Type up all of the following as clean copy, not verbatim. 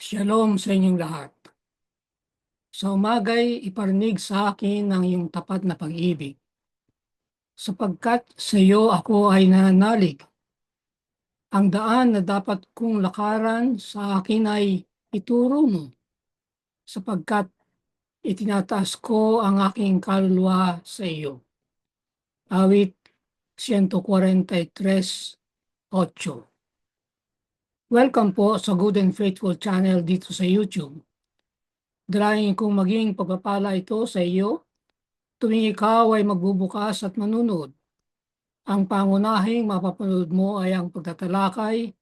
Shalom sa inyong lahat. Sa umaga'y iparinig sa akin ang iyong tapat na pag-ibig, sapagkat sa iyo ako ay nananalig. Ang daan na dapat kong lakaran sa akin ay ituro mo, sapagkat itinataas ko ang aking kaluluwa sa iyo. Awit 143:8. Welcome po sa Good and Faithful channel dito sa YouTube. Dalayan kong maging pagpapala ito sa iyo tuwing ikaw ay magbubukas at manunod. Ang pangunahing mapapanood mo ay ang pagtatalakay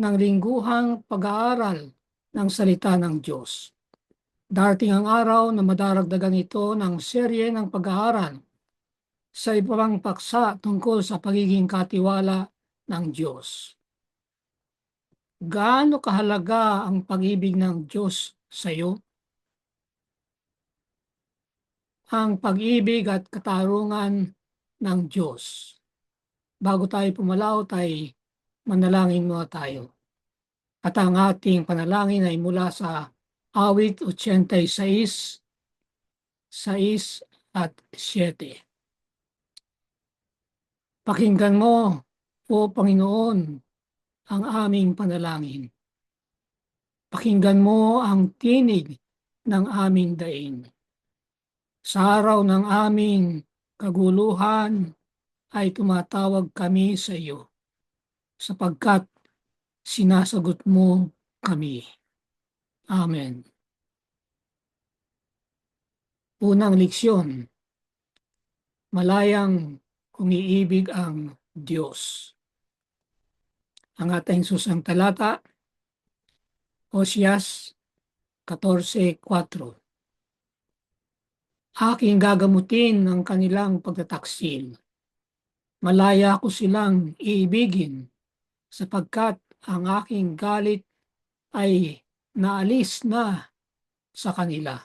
ng lingguhang pag-aaral ng salita ng Diyos. Darating ang araw na madaragdagan ito ng serye ng pag-aaral sa ibang paksa tungkol sa pagiging katiwala ng Diyos. Gaano kahalaga ang pag-ibig ng Diyos sa iyo? Ang pag-ibig at katarungan ng Diyos. Bago tayo pumalaot ay manalangin muna tayo. At ang ating panalangin ay mula sa awit 86, 6 at 7. Pakinggan mo, O Panginoon, ang aming panalangin. Pakinggan mo ang tinig ng aming daing. Sa araw ng aming kaguluhan ay tumatawag kami sa iyo, sapagkat sinasagot mo kami. Amen. Unang leksyon, malayang umiibig ang Diyos. Ang ating susang talata, Oseas 14:4. Aking gagamutin ang kanilang pagtataksil. Malaya ko silang iibigin, sapagkat ang aking galit ay naalis na sa kanila.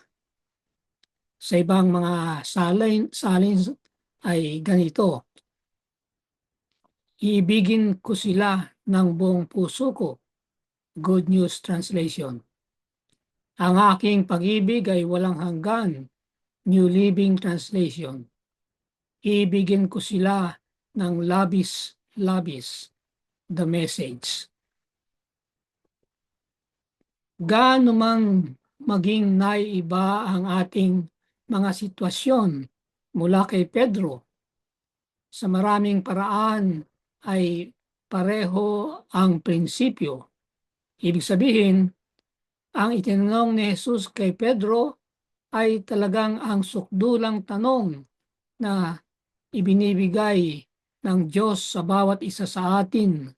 Sa ibang mga salin ay ganito, iibigin ko sila ng buong puso ko. Good News Translation. Ang aking pag-ibig ay walang hanggan. New Living Translation. Iibigin ko sila ng labis-labis. The Message. Gaano mang maging naiiba ang ating mga sitwasyon mula kay Pedro, sa maraming paraan ay pareho ang prinsipyo. Ibig sabihin, ang itinanong ni Jesus kay Pedro ay talagang ang sukdulang tanong na ibinibigay ng Diyos sa bawat isa sa atin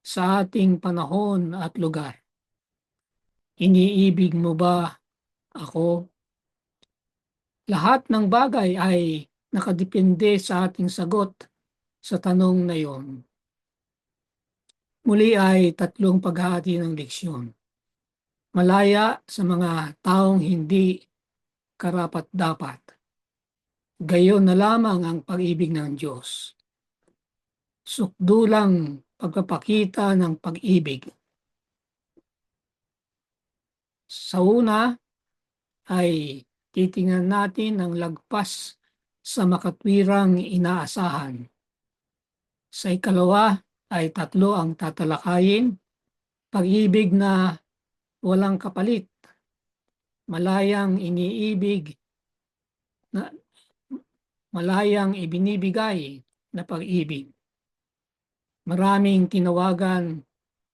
sa ating panahon at lugar. Iniibig mo ba ako? Lahat ng bagay ay nakadepende sa ating sagot sa tanong na iyon. Muli ay tatlong paghahati ng leksyon. Malaya sa mga taong hindi karapat-dapat. Gayon na lamang ang pag-ibig ng Diyos. Sukdulang pagpapakita ng pag-ibig. Sa una ay titingnan natin ang lagpas sa makatwirang inaasahan. Sa ikalawa ay tatlo ang tatalakayin. Pag-ibig na walang kapalit. Malayang iniibig na malayang ibinibigay na pag-ibig. Maraming tinawagan,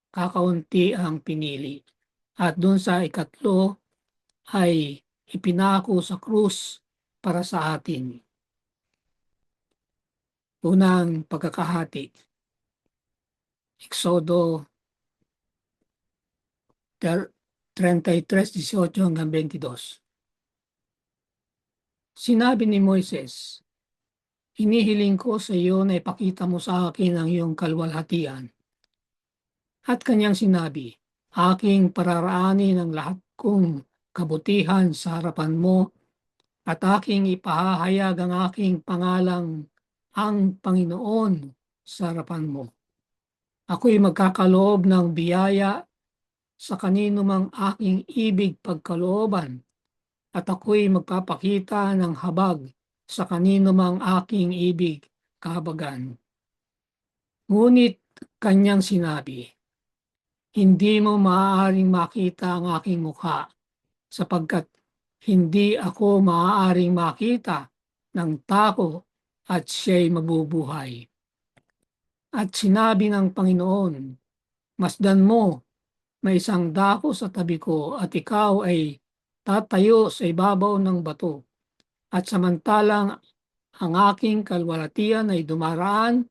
kakaunti ang pinili. At doon sa ikatlo ay ipinako sa krus para sa atin. Unang pagkakahati. Exodo 33:18-22. Sinabi ni Moises, hinihiling ko sa iyo na ipakita mo sa akin ang iyong kalwalhatian. At kanyang sinabi, aking pararaanin ang lahat kong kabutihan sa harapan mo at aking ipahahayag ang aking pangalang ang Panginoon sa harapan mo. Ako'y magkakaloob ng biyaya sa kanino mang aking ibig pagkalooban, at ako'y magpapakita ng habag sa kanino mang aking ibig kahabagan. Ngunit kanyang sinabi, hindi mo maaaring makita ang aking mukha sapagkat hindi ako maaaring makita ng tao at siya'y mabubuhay. At sinabi ng Panginoon, masdan mo, may isang dako sa tabi ko at ikaw ay tatayo sa ibabaw ng bato. At samantalang ang aking kalwalatian ay dumaraan,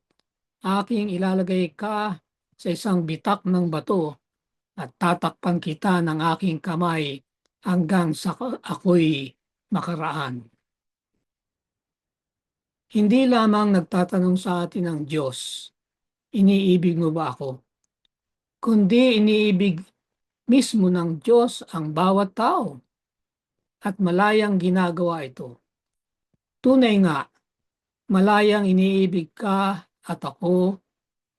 aking ilalagay ka sa isang bitak ng bato at tatakpan kita ng aking kamay hanggang sa ako'y makaraan. Hindi lamang nagtatanong sa atin ang Diyos, iniibig mo ba ako? Kundi iniibig mismo ng Diyos ang bawat tao at malayang ginagawa ito. Tunay nga, malayang iniibig ka at ako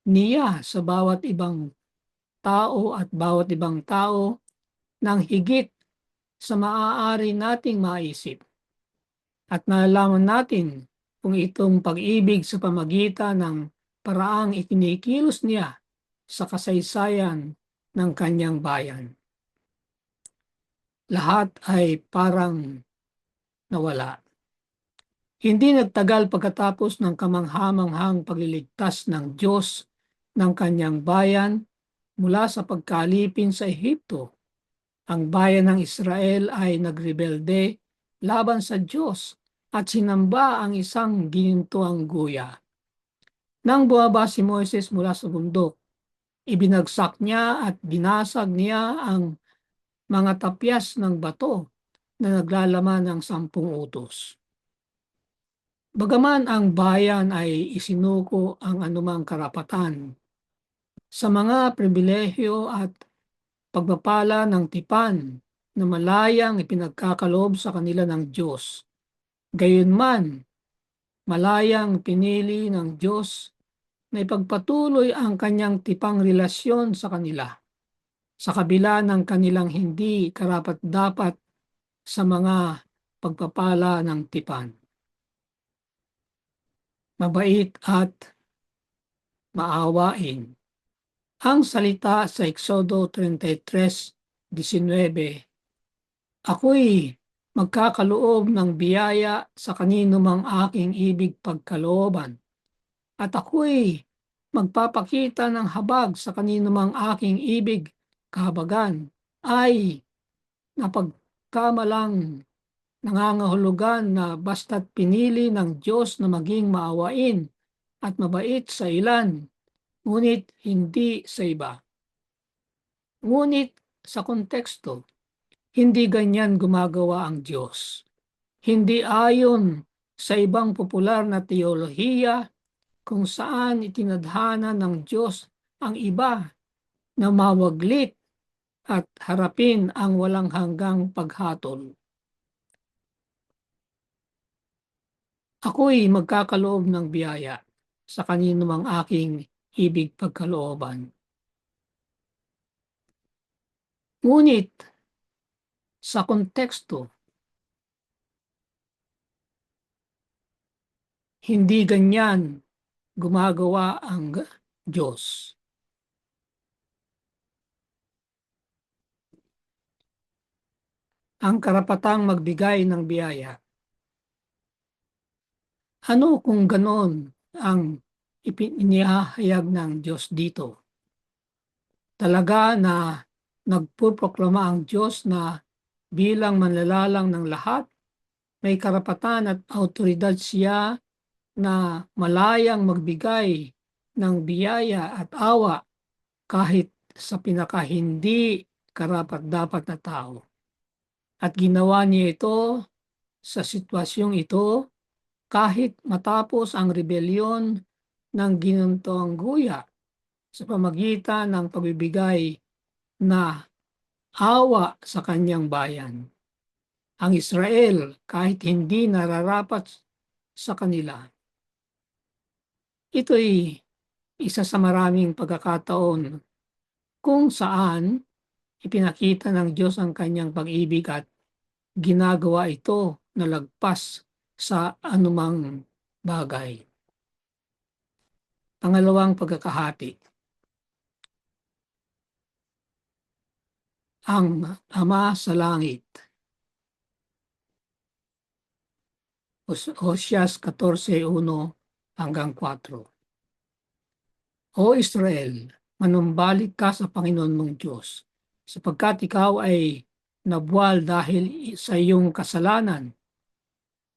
niya sa bawat ibang tao at bawat ibang tao ng higit sa maaari nating maisip. At nalalaman natin kung itong pag-ibig sa pamagitan ng paraang ikinikilos niya sa kasaysayan ng kanyang bayan. Lahat ay parang nawala. Hindi nagtagal pagkatapos ng kamanghamanghang pagliligtas ng Diyos ng kanyang bayan mula sa pagkalipin sa Ehipto. Ang bayan ng Israel ay nagrebelde laban sa Diyos at sinamba ang isang ginintuang guya. Nang bumaba si Moises mula sa bundok, ibinagsak niya at binasag niya ang mga tapyas ng bato na naglalaman ng 10 utos. Bagaman ang bayan ay isinuko ang anumang karapatan sa mga pribilehyo at pagpapala ng tipan na malayang ipinagkakaloob sa kanila ng Diyos. Gayunman, malayang pinili ng Diyos na ipagpatuloy ang kanyang tipang relasyon sa kanila sa kabila ng kanilang hindi karapat-dapat sa mga pagpapala ng tipan. Mabait at maawain. Ang salita sa Exodo 33:19, ako'y magkakaloob ng biyaya sa kanino mang aking ibig pagkalooban, at ako'y magpapakita ng habag sa kanino mang aking ibig kahabagan, ay napagkamalang nangangahulugan na basta't pinili ng Diyos na maging maawain at mabait sa ilan, ngunit hindi sa iba. Ngunit sa konteksto, hindi ganyan gumagawa ang Diyos. Hindi ayon sa ibang popular na teolohiya kung saan itinadhana ng Diyos ang iba na mawaglit at harapin ang walang hanggang paghatol. Ako'y magkakaloob ng biyaya sa kanino mang aking ibig pagkalooban. Ngunit sa konteksto, hindi ganyan gumagawa ang Diyos. Ang karapatang magbigay ng biyaya. Ano kung ganon ang ipinahayag ng Diyos dito? Talaga na nagpuproklama ang Diyos na bilang manlalalang ng lahat, may karapatan at autoridad siya na malayang magbigay ng biyaya at awa kahit sa pinakahindi karapat-dapat na tao. At ginawa niya ito sa sitwasyong ito kahit matapos ang rebelyon ng ginuntoang guya sa pamagitan ng pagbibigay na awa sa kanyang bayan. Ang Israel, kahit hindi nararapat sa kanila. Ito'y isa sa maraming pagkakataon kung saan ipinakita ng Diyos ang kanyang pag-ibig at ginagawa ito na lagpas sa anumang bagay. Pangalawang pagkakahati. Ang Ama sa Langit. Oseas 14:1-4. O Israel, manumbalik ka sa Panginoon mong Diyos, sapagkat ikaw ay nabuwal dahil sa iyong kasalanan.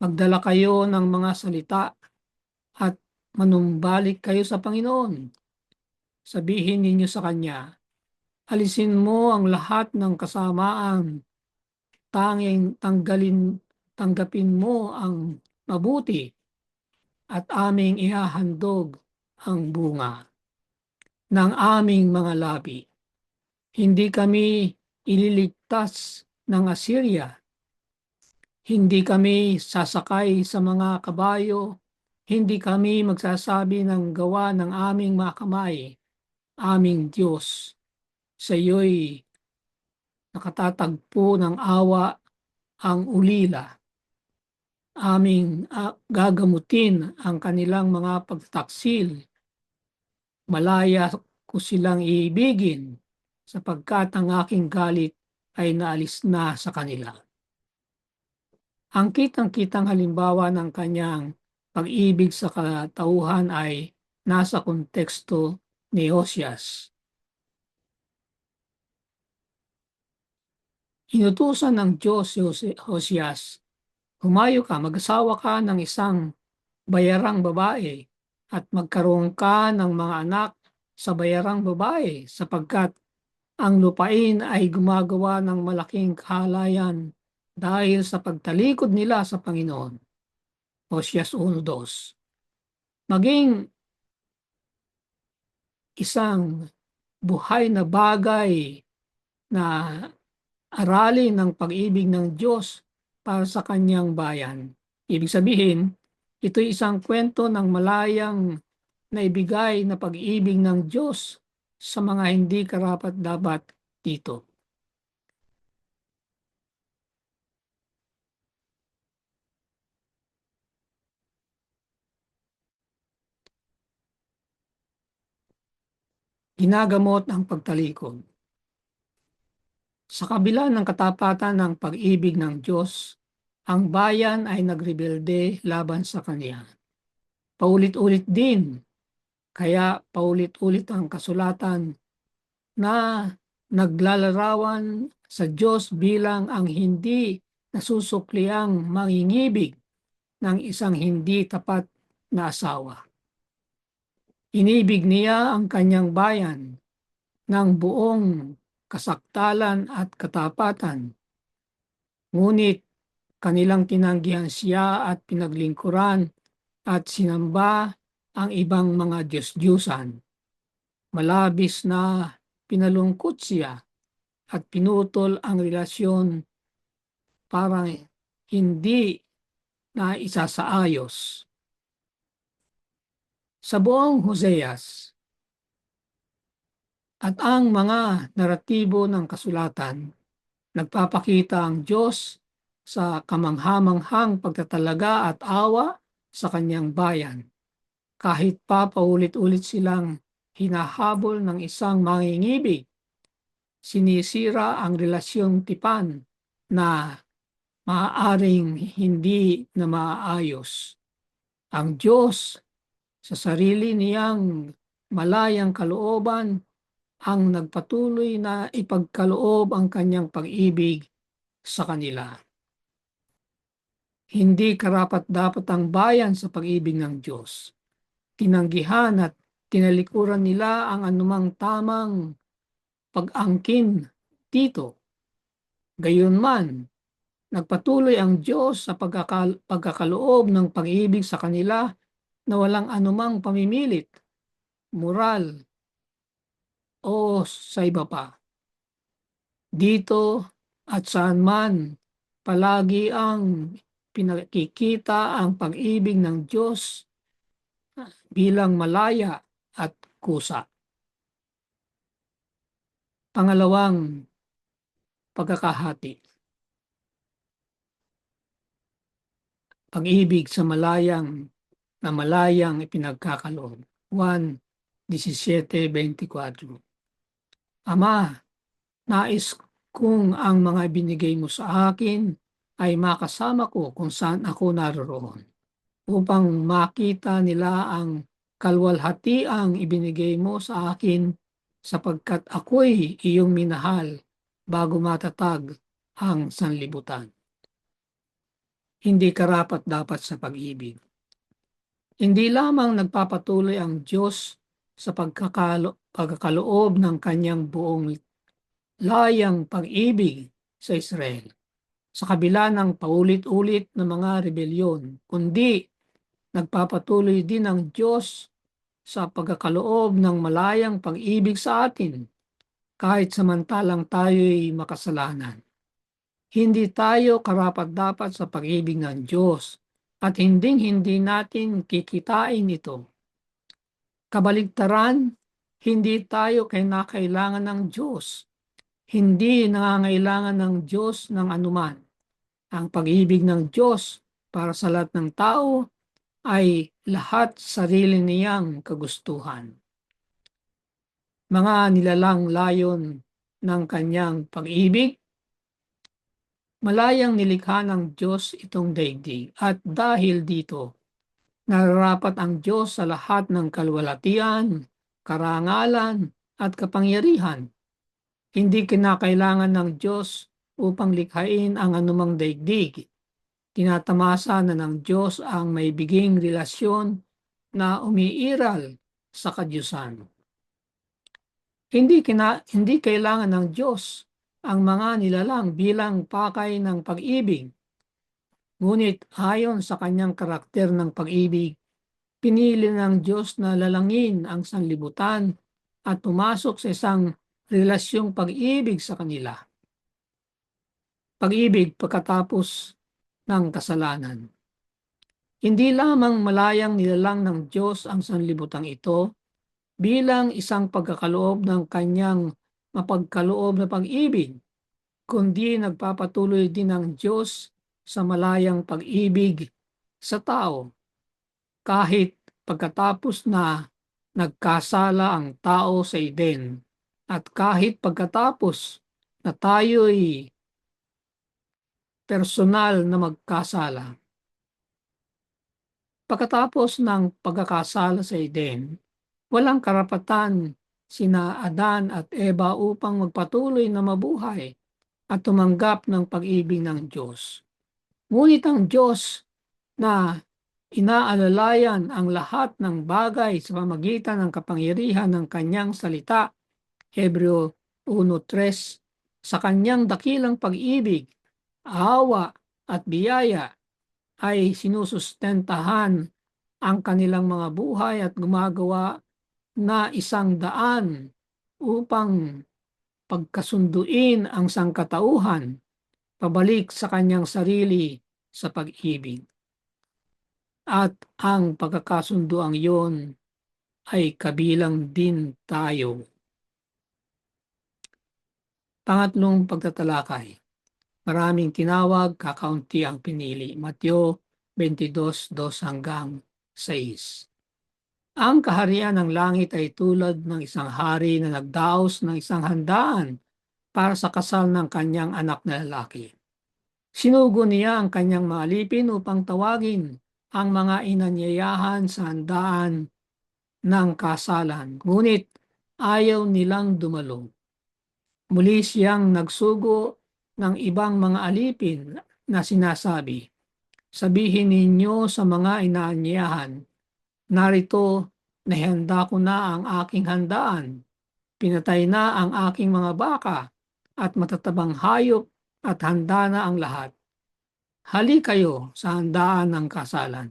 Magdala kayo ng mga salita at manumbalik kayo sa Panginoon. Sabihin ninyo sa Kanya, alisin mo ang lahat ng kasamaan, tanggapin mo ang mabuti at aming ihahandog ang bunga ng aming mga labi. Hindi kami ililigtas ng Assyria. Hindi kami sasakay sa mga kabayo. Hindi kami magsasabi ng gawa ng aming mga kamay. Aming Diyos, sa iyo'y nakatatagpo ng awa ang ulila. Aming gagamutin ang kanilang mga pagtaksil. Malaya ko silang iibigin sapagkat ang aking galit ay naalis na sa kanila. Ang kitang-kitang halimbawa ng kanyang pag-ibig sa katauhan ay nasa konteksto ni Oseas. Inutusan ng Diyos si Oseas, humayo ka, mag-asawa ka ng isang bayarang babae at magkaroon ka ng mga anak sa bayarang babae sapagkat ang lupain ay gumagawa ng malaking kahalayan dahil sa pagtalikod nila sa Panginoon. Oseas 1:2. Maging isang buhay na bagay na aralin ng pag-ibig ng Diyos para sa kanyang bayan. Ibig sabihin, ito'y isang kwento ng malayang naibigay na pag-ibig ng Diyos sa mga hindi karapat-dapat dito. Ginagamot ang pagtalikod. Sa kabila ng katapatan ng pag-ibig ng Diyos, ang bayan ay nagrebelde laban sa Kanya. Paulit-ulit din, kaya paulit-ulit ang kasulatan na naglalarawan sa Diyos bilang ang hindi nasusukliang mangingibig ng isang hindi tapat na asawa. Inibig niya ang kanyang bayan ng buong kasaktalan at katapatan. Ngunit kanilang tinanggihan siya at pinaglingkuran at sinamba ang ibang mga Diyos-Diyusan. Malabis na pinalungkot siya at pinutol ang relasyon para hindi na isasaayos. Sa buong Hoseas at ang mga naratibo ng kasulatan, nagpapakita ang Diyos sa kamanghamanghang pagtatalaga at awa sa kanyang bayan. Kahit pa paulit-ulit silang hinahabol ng isang mangingibig, sinisira ang relasyong tipan na maaaring hindi na maayos. Ang Diyos sa sarili niyang malayang kalooban ang nagpatuloy na ipagkaloob ang kanyang pag-ibig sa kanila. Hindi karapat-dapat ang bayan sa pag-ibig ng Diyos. Tinanggihan at tinalikuran nila ang anumang tamang pag-angkin dito. Gayunman, nagpatuloy ang Diyos sa pagkakaloob ng pag-ibig sa kanila na walang anumang pamimilit, moral, o sa iba pa. Dito at saan man, palagi ang pinakikita ang pag-ibig ng Diyos bilang malaya at kusa. Pangalawang pagkakahati. Pag-ibig sa malayang ipinagkakaloob. 1:17-24. Ama, nais kung ang mga binigay mo sa akin ay makasama ko kung saan ako naroroon, upang makita nila ang kalwalhatiang ibinigay mo sa akin, sapagkat ako'y iyong minahal bago matatag ang sanlibutan. Hindi karapat-dapat sa pag-ibig. Hindi lamang nagpapatuloy ang Diyos sa pagkakaloob ng kanyang buong layang pag-ibig sa Israel, sa kabila ng paulit-ulit na mga rebelyon, kundi nagpapatuloy din ang Diyos sa pagkakaloob ng malayang pag-ibig sa atin, kahit samantalang tayo'y makasalanan. Hindi tayo karapat-dapat sa pag-ibig ng Diyos at hindi natin kikitain ito. Kabaligtaran, hindi tayo kinakailangan ng Diyos. Hindi nangangailangan ng Diyos ng anuman. Ang pag-ibig ng Diyos para sa lahat ng tao ay lahat sarili niyang kagustuhan. Mga nilalang layon ng kanyang pag-ibig, malayang nilikha ng Diyos itong daigdig, at dahil dito, nararapat ang Diyos sa lahat ng kalwalhatian, karangalan, at kapangyarihan. Hindi kinakailangan ng Diyos upang likhain ang anumang daigdig. Tinatamasa na ng Diyos ang maibiging relasyon na umiiral sa kadyusan. Hindi kailangan ng Diyos ang mga nilalang bilang pakay ng pag-ibig. Ngunit ayon sa kanyang karakter ng pag-ibig, pinili ng Diyos na lalangin ang sanlibutan at pumasok sa isang relasyong pag-ibig sa kanila. Pag-ibig pagkatapos ng kasalanan. Hindi lamang malayang nilalang ng Diyos ang sanlibutang ito bilang isang pagkakaloob ng kanyang mapagkaloob na pag-ibig, kundi nagpapatuloy din ng Diyos sa malayang pag-ibig sa tao. Kahit pagkatapos na nagkasala ang tao sa Eden, at kahit pagkatapos na tayo'y personal na magkasala. Pagkatapos ng pagkakasala sa Eden, walang karapatan sina Adan at Eva upang magpatuloy na mabuhay at tumanggap ng pag-ibig ng Diyos. Ngunit ang Diyos na inaalalayan ang lahat ng bagay sa pamamagitan ng kapangyarihan ng kanyang salita, Hebreo 1:3, sa kanyang dakilang pag-ibig, awa at biyaya ay sinusustentahan ang kanilang mga buhay at gumagawa na isang daan upang pagkasunduin ang sangkatauhan pabalik sa kanyang sarili sa pag-ibig. At ang pagkakasunduang iyon ay kabilang din tayo. Pangatlong pagtatalakay. Maraming tinawag, kakaunti ang pinili. Mateo 22:2-6. Ang kaharian ng langit ay tulad ng isang hari na nagdaos ng isang handaan para sa kasal ng kanyang anak na lalaki. Sinugo niya ang kanyang mga alipin upang tawagin ang mga inanyayahan sa handaan ng kasalan, ngunit ayaw nilang dumalo. Muli siyang nagsugo ng ibang mga alipin na sinasabi, "Sabihin ninyo sa mga inaanyayahan, narito, nahanda ko na ang aking handaan. Pinatay na ang aking mga baka at matatabang hayop at handa na ang lahat. Hali kayo sa handaan ng kasalan."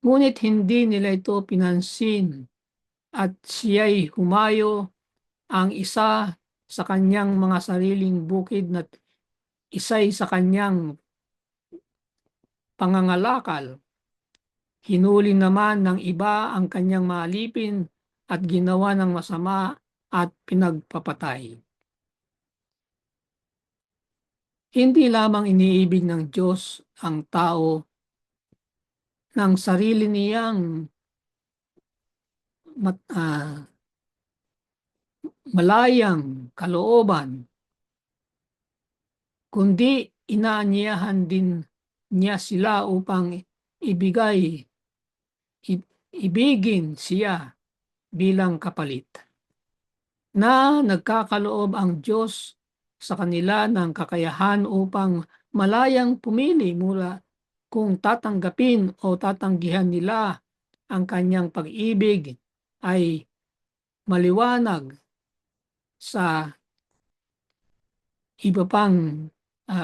Ngunit hindi nila ito pinansin at siya'y humayo, ang isa sa kanyang mga sariling bukid na isa'y sa kanyang pangangalakal. Hinuli naman ng iba ang kanyang mga alipin at ginawa ng masama at pinagpapatay. Hindi lamang iniibig ng Diyos ang tao ng sarili niyang malayang kalooban, kundi inaanyayahan din niya sila upang ibigin siya bilang kapalit. Na nagkakaloob ang Diyos sa kanila ng kakayahan upang malayang pumili mula kung tatanggapin o tatanggihan nila ang kanyang pag-ibig ay maliwanag sa iba pang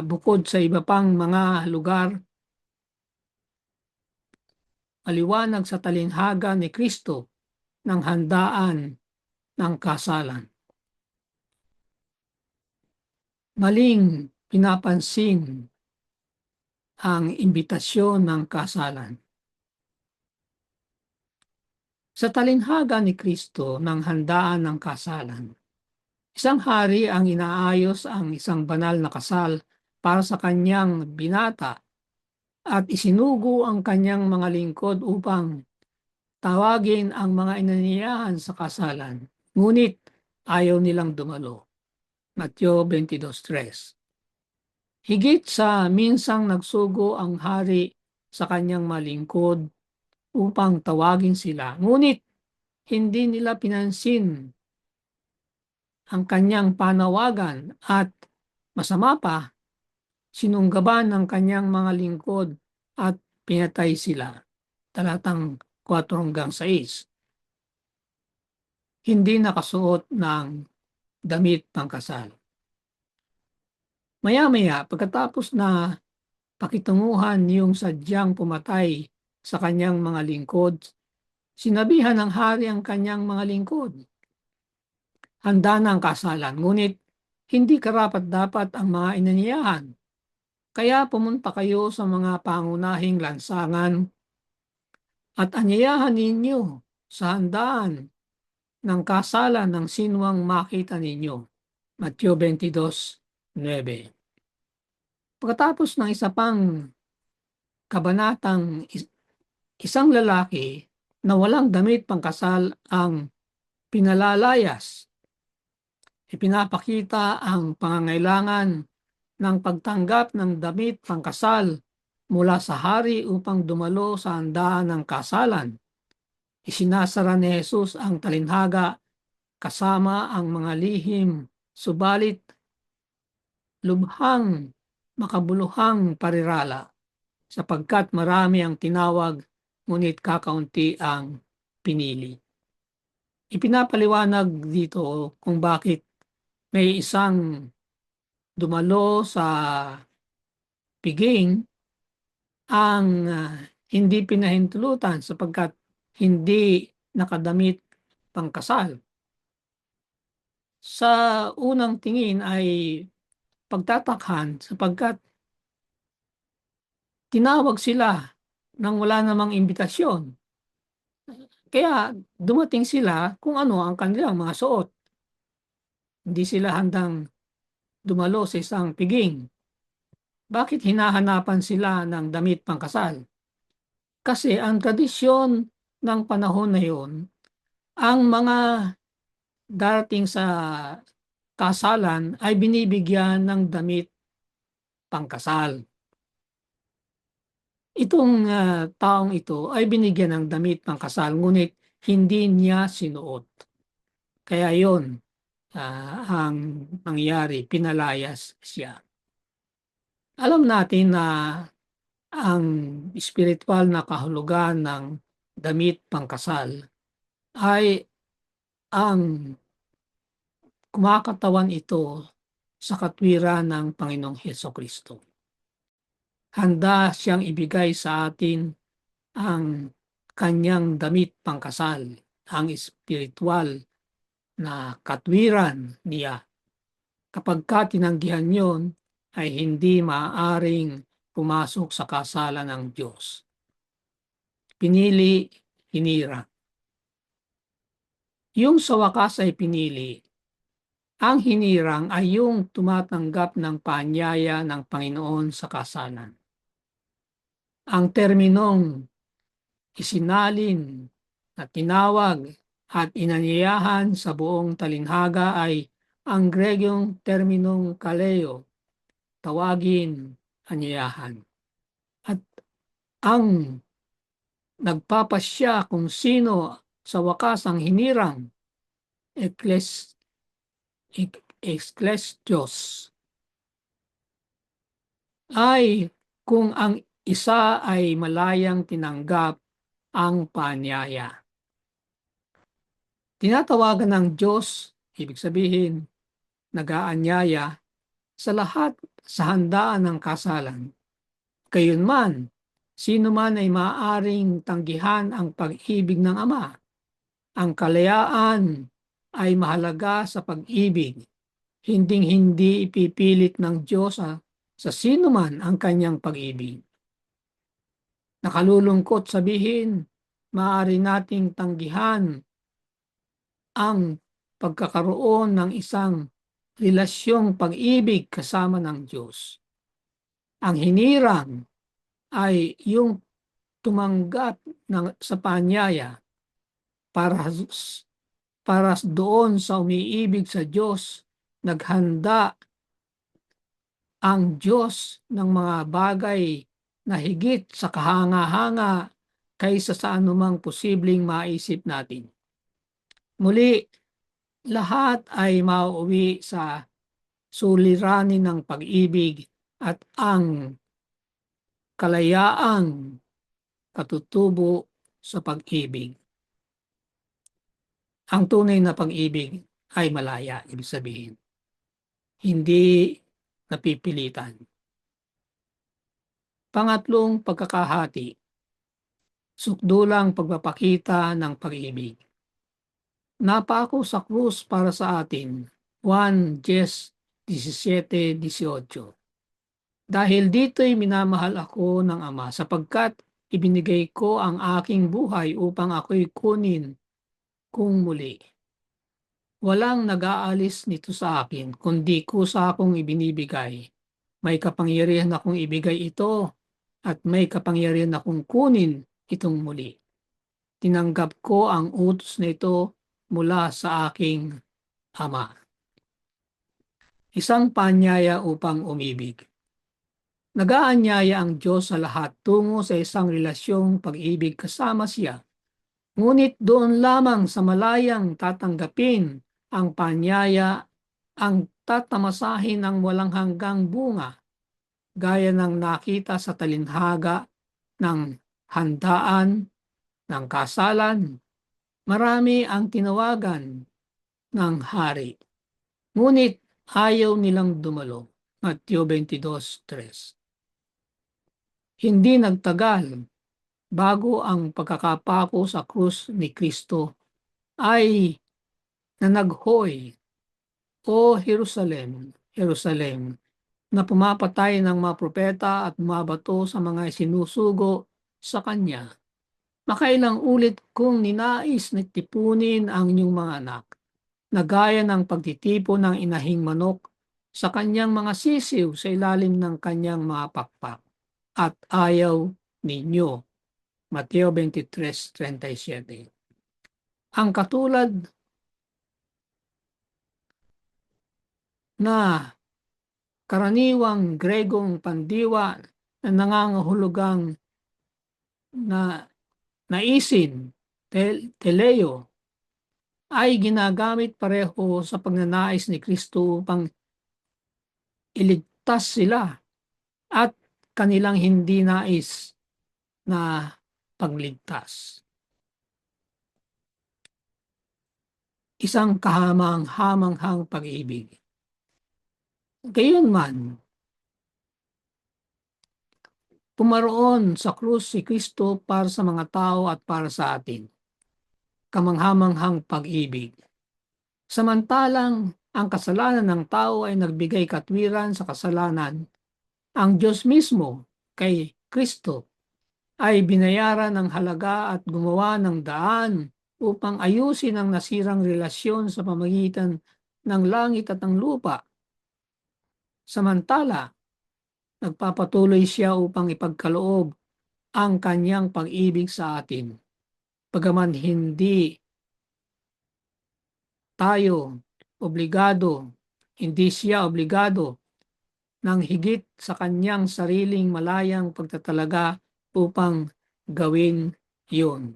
bukod sa iba pang mga lugar, maliwanag sa talinhaga ni Kristo ng handaan ng kasalan. Maling pinapansin ang imbitasyon ng kasalan. Sa talinhaga ni Kristo ng handaan ng kasalan, isang hari ang inaayos ang isang banal na kasal para sa kanyang binata at isinugo ang kanyang mga lingkod upang tawagin ang mga inanyayahan sa kasalan. Ngunit ayaw nilang dumalo. Mateo 22:3. Higit sa minsang nagsugo ang hari sa kanyang malingkod upang tawagin sila. Ngunit hindi nila pinansin ang kanyang panawagan at masama pa, sinunggaban ng kanyang mga lingkod at pinatay sila. Talatang 4-6. Hindi nakasuot ng damit pangkasal. Maya-maya, pagkatapos na pakitunguhan yung sadyang pumatay sa kanyang mga lingkod, sinabihan ng hari ang kanyang mga lingkod, handa na ang kasalan, ngunit hindi karapat-dapat ang mga inanyayahan. Kaya pumunta kayo sa mga pangunahing lansangan at anyayahan ninyo sa handaan ng kasalan ng sinuwang makita ninyo. Mateo 22:9. Pagkatapos ng isa pang kabanatang isang lalaki na walang damit pangkasal ang pinalalayas, ipinapakita ang pangangailangan ng pagtanggap ng damit pangkasal mula sa hari upang dumalo sa handaan ng kasalan. Isinasara ni Jesus ang talinhaga kasama ang mga lihim, subalit lubhang makabuluhang parirala, sapagkat marami ang tinawag, ngunit kakaunti ang pinili. Ipinapaliwanag dito kung bakit may isang dumalo sa piging ang hindi pinahintulutan sapagkat hindi nakadamit pangkasal. Sa unang tingin ay pagtatakhan sapagkat tinawag sila nang wala namang imbitasyon. Kaya dumating sila kung ano ang kanilang mga suot. Hindi sila handang dumalo sa isang piging. Bakit hinahanapan sila ng damit pangkasal? Kasi ang tradisyon ng panahon na yon, ang mga darating sa kasalan ay binibigyan ng damit pangkasal. Itong taong ito ay binigyan ng damit pangkasal ngunit hindi niya sinuot. Kaya yon ang nangyari, pinalayas siya. Alam natin na ang spiritual na kahulugan ng damit pangkasal ay ang kumakatawan ito sa katwiran ng Panginoong Hesukristo. Handa siyang ibigay sa atin ang kanyang damit pangkasal, ang spiritual na katwiran niya. Kapag tinanggihan yon, ay hindi maaaring pumasok sa kasalan ng Diyos. Pinili, hinira. Yung sa wakas ay pinili, Ang hinirang ay yung tumatanggap ng paanyaya ng Panginoon sa kasalan. Ang terminong isinalin na tinawag at inanyayahan sa buong talinhaga ay ang Gregyong terminong kaleo, tawagin, anyayahan. At ang nagpapasya kung sino sa wakas ang hinirang, Ekklesios, ay kung ang isa ay malayang tinanggap ang paanyaya. Tinatawagan ng Diyos, ibig sabihin, nag-aanyaya sa lahat sa handaan ng kasalan. Gayunman, sino man ay maaaring tanggihan ang pag-ibig ng Ama. Ang kalayaan ay mahalaga sa pag-ibig. Hinding-hindi ipipilit ng Diyos sa sino man ang kanyang pag-ibig. Nakalulungkot sabihin, maaari nating tanggihan ang pagkakaroon ng isang relasyong pag-ibig kasama ng Diyos. Ang hinirang ay yung tumanggap sa paanyaya para doon sa umiibig sa Diyos, naghanda ang Diyos ng mga bagay na higit sa kahanga-hanga kaysa sa anumang posibleng maisip natin. Muli, lahat ay mauuwi sa suliranin ng pag-ibig at ang kalayaang katutubo sa pag-ibig. Ang tunay na pag-ibig ay malaya, ibig sabihin. Hindi napipilitan. Pangatlong pagkakahati, sukdulang pagpapakita ng pag-ibig. Napako sa krus para sa atin, 1 Jes 17:18. Dahil dito'y minamahal ako ng Ama sapagkat ibinigay ko ang aking buhay upang ako'y kunin kung muli. Walang nag-aalis nito sa akin, kundi kusa akong ibinibigay. May kapangyarihan akong ibigay ito at may kapangyarihan akong kunin itong muli. Tinanggap ko ang utos na ito mula sa aking Ama. Isang paanyaya upang umibig. Nag-aanyaya ang Diyos sa lahat tungo sa isang relasyong pag-ibig kasama siya. Ngunit doon lamang sa malayang tatanggapin ang paanyaya ang tatamasahin ng walang hanggang bunga, gaya ng nakita sa talinhaga ng handaan ng kasalan. Marami ang tinawagan ng hari, ngunit ayaw nilang dumalo. Mateo 22:3. Hindi nagtagal bago ang pagkakapako sa krus ni Kristo ay nanaghoy, O Jerusalem, Jerusalem, na pumapatay ng mga propeta at bumabato sa mga sinusugo sa kanya. Makailang ulit kong ninais na tipunin ang inyong mga anak, na gaya ng pagtitipon ng inahing manok sa kanyang mga sisiw sa ilalim ng kanyang mga pakpak. At ayaw ninyo. Mateo 23:37. Ang katulad na karaniwang Gregong pandiwa na nangangahulugang na naisin, teleo, ay ginagamit pareho sa pagnanais ni Kristo upang iligtas sila at kanilang hindi nais na pagligtas. Isang kahamang-hamanghang pag-ibig. Gayunman, pumaroon sa krus si Kristo para sa mga tao at para sa atin. Kamanghamanghang pag-ibig. Samantalang ang kasalanan ng tao ay nagbigay katwiran sa kasalanan, ang Diyos mismo kay Kristo ay binayaran ng halaga at gumawa ng daan upang ayusin ang nasirang relasyon sa pamamagitan ng langit at ng lupa. Samantala, nagpapatuloy siya upang ipagkaloob ang kanyang pag-ibig sa atin. Bagaman hindi tayo obligado, hindi siya obligado ng higit sa kanyang sariling malayang pagtatalaga upang gawin yun.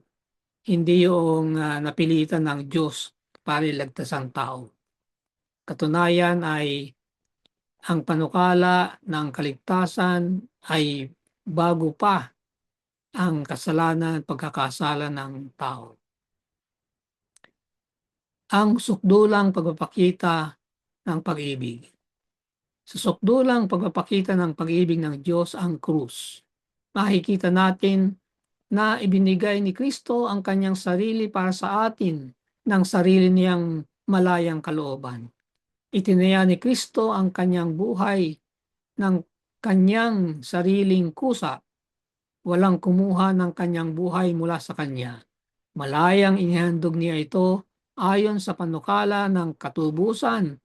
Hindi yung napilitan ng Diyos para iligtas ang tao. Katunayan ay ang panukala ng kaligtasan ay bago pa ang kasalanan at pagkakasala ng tao. Ang sukdulang pagpapakita ng pag-ibig. Sa sukdulang pagpapakita ng pag-ibig ng Diyos ang krus. Makikita natin na ibinigay ni Kristo ang kanyang sarili para sa atin ng sarili niyang malayang kalooban. Itinaya ni Kristo ang kanyang buhay ng kanyang sariling kusa. Walang kumuha ng kanyang buhay mula sa kanya. Malayang inihandog niya ito ayon sa panukala ng katubusan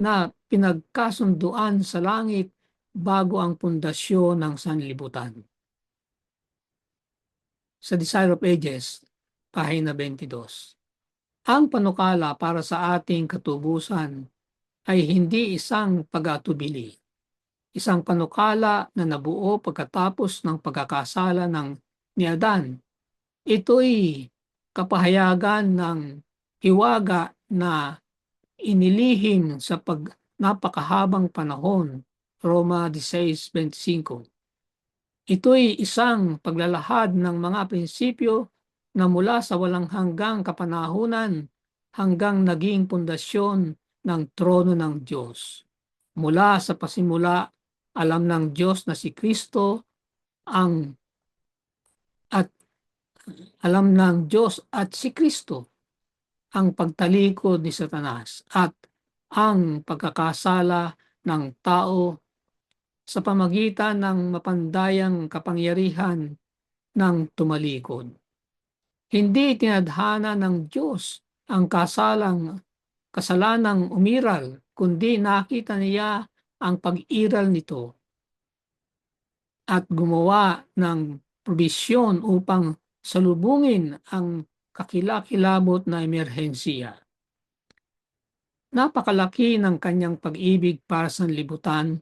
na pinagkasunduan sa langit bago ang pundasyon ng sanlibutan. Sa Desire of Ages, pahina 22. Ang panukala para sa ating katubusan ay hindi isang pag-atubili. Isang panukala na nabuo pagkatapos ng pagkakasala ni Adan. Ito'y kapahayagan ng hiwaga na inilihim sa napakahabang panahon, Roma 16:25. Ito'y isang paglalahad ng mga prinsipyo na mula sa walang hanggang kapanahunan hanggang naging pundasyon ng trono ng Diyos. Mula sa pasimula, alam ng Diyos na si Kristo at alam ng Diyos at si Kristo ang pagtalikod ni Satanas at ang pagkakasala ng tao sa pamagitan ng mapandayang kapangyarihan ng tumalikod. Hindi tinadhana ng Diyos ang kasalanang umiral, kundi nakita niya ang pag-iral nito at gumawa ng probisyon upang salubungin ang kakilakilabot na emerhensiya. Napakalaki ng kanyang pag-ibig para sa libutan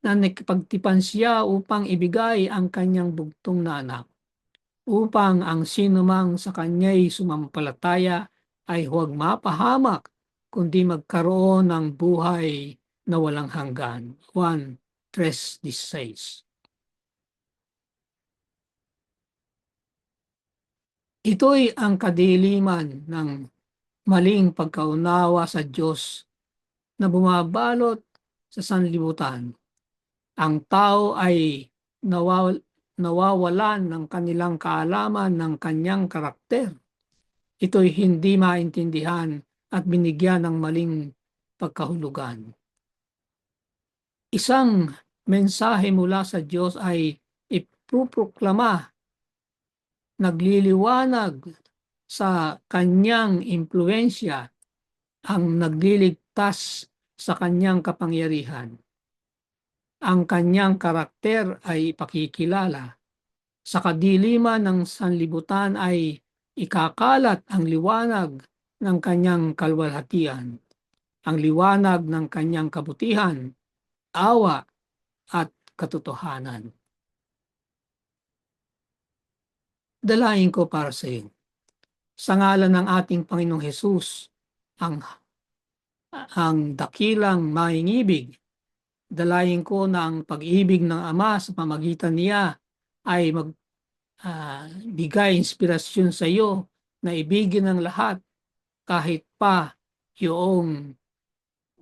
na nakipagtipan siya upang ibigay ang kanyang bugtong na anak, upang ang sinumang sa kanya'y sumampalataya ay huwag mapahamak, kundi magkaroon ng buhay na walang hanggan. 1:3-16. Ito'y ang kadiliman ng maling pagkaunawa sa Diyos na bumabalot sa sanlibutan. Ang tao ay nawawalan ng kanilang kaalaman ng kanyang karakter. Ito'y hindi maintindihan at binigyan ng maling pagkahulugan. Isang mensahe mula sa Diyos ay ipuproklama, nagliliwanag sa kanyang impluensya, ang nagliligtas sa kanyang kapangyarihan. Ang kanyang karakter ay ipakikilala. Sa kadiliman ng sanlibutan ay ikakalat ang liwanag ng kanyang kalwalhatian, ang liwanag ng kanyang kabutihan, awa at katotohanan. Dalain ko para sa iyo. Sa ngalan ng ating Panginoong Hesus, ang dakilang maingibig, dalain ko na ang pag-ibig ng Ama sa pamagitan niya ay bigay inspirasyon sa iyo na ibigin ng lahat kahit pa yung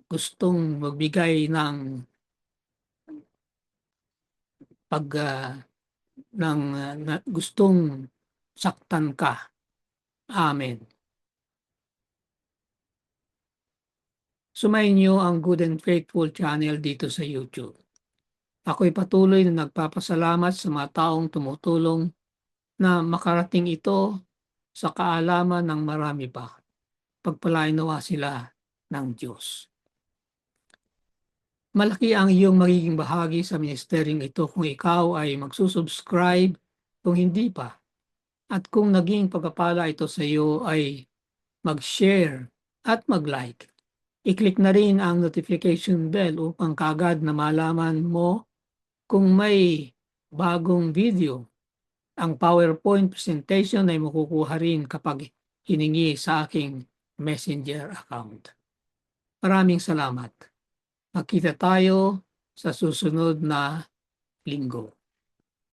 gustong magbigay ng gustong saktan ka. Amen. Sumayin niyo ang Good and Faithful channel dito sa YouTube. Ako'y patuloy na nagpapasalamat sa mga taong tumutulong na makarating ito sa kaalaman ng marami pa. Pagpalain nawa sila ng Diyos. Malaki ang iyong magiging bahagi sa ministeryong ito kung ikaw ay magsusubscribe kung hindi pa. At kung naging pagpapala ito sa iyo ay mag-share at mag-like. I-click na rin ang notification bell upang kagad na malaman mo kung may bagong video. Ang PowerPoint presentation ay makukuha rin kapag hiningi sa aking Messenger account. Maraming salamat. Magkita tayo sa susunod na linggo.